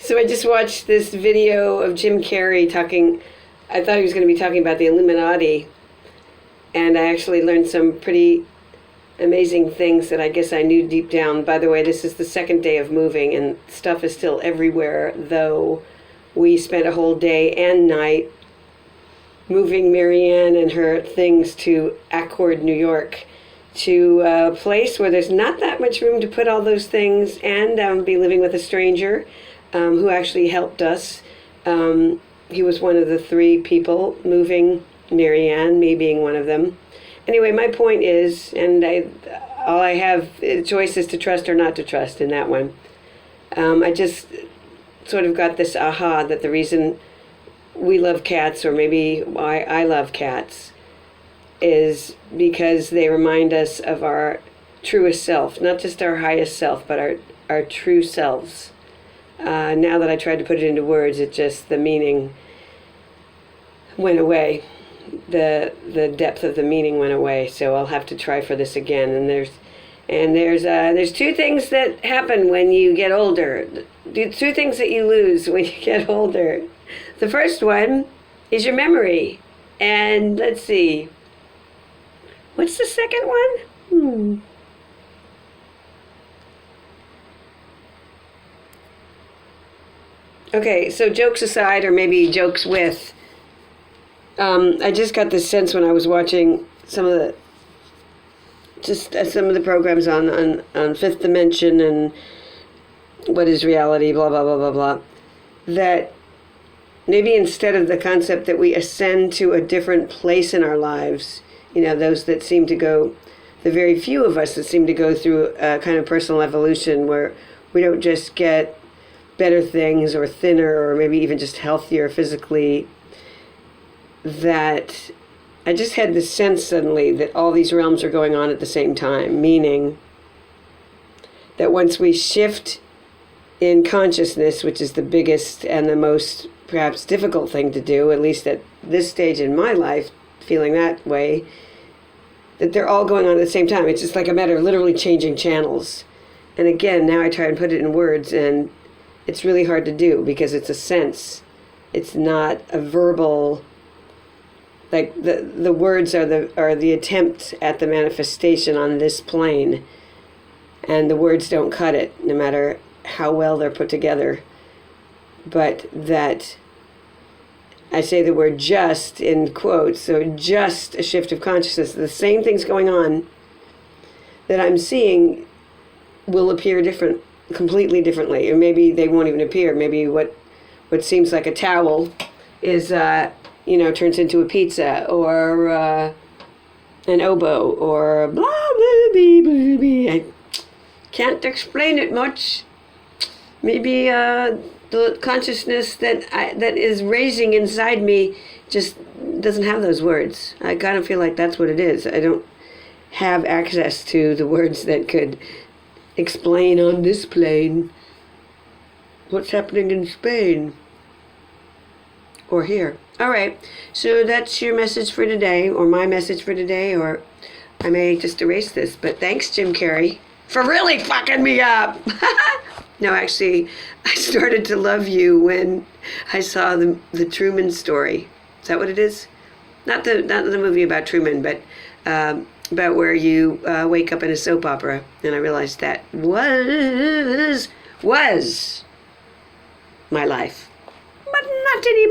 So I just watched this video of Jim Carrey talking. I thought he was going to be talking about the Illuminati, and I actually learned some pretty amazing things that I guess I knew deep down. By the way, this is the second day of moving, and stuff is still everywhere, though we spent a whole day and night moving Marianne and her things to Accord, New York, to a place where there's not that much room to put all those things, and be living with a stranger who actually helped us. He was one of the 3 people moving Marianne, me being one of them. Anyway, my point is, and all I have choice is to trust or not to trust in that one. I just sort of got this aha that the reason we love cats, or maybe why I love cats, is because they remind us of our truest self, not just our highest self, but our true selves. Now that I tried to put it into words, the meaning went away. The depth of the meaning went away. So I'll have to try for this again. And there's 2 things that happen when you get older. 2 things that you lose when you get older. The first one is your memory. And let's see. What's the second one? Okay, so jokes aside, or maybe jokes with, I just got this sense when I was watching some of the programs on Fifth Dimension and what is reality, blah, blah, blah, blah, blah, that maybe instead of the concept that we ascend to a different place in our lives, those that seem to go, the very few of us that seem to go through a kind of personal evolution where we don't just get better things or thinner or maybe even just healthier physically, that I just had this sense suddenly that all these realms are going on at the same time, meaning that once we shift in consciousness, which is the biggest and the most perhaps difficult thing to do, at least at this stage in my life, feeling that way, that they're all going on at the same time. It's just like a matter of literally changing channels. And again, now I try and put it in words, and it's really hard to do because it's a sense. It's not a verbal, like the words are the attempt at the manifestation on this plane, and the words don't cut it, no matter how well they're put together. But that I say the word just in quotes, so just a shift of consciousness. The same things going on that I'm seeing will appear completely differently, or maybe they won't even appear. Maybe what seems like a towel is turns into a pizza, or an oboe, or blah blah blah blah blah. I can't explain it much. Maybe the consciousness that is raising inside me just doesn't have those words. I kind of feel like that's what it is. I don't have access to the words that could explain on this plane what's happening in Spain or here. All right, so that's your message for today, or my message for today, or I may just erase this, but thanks, Jim Carrey, for really fucking me up. No, actually, I started to love you when I saw the Truman Story. Is that what it is? Not the movie about Truman, but about where you wake up in a soap opera, and I realized that was my life, but not anymore.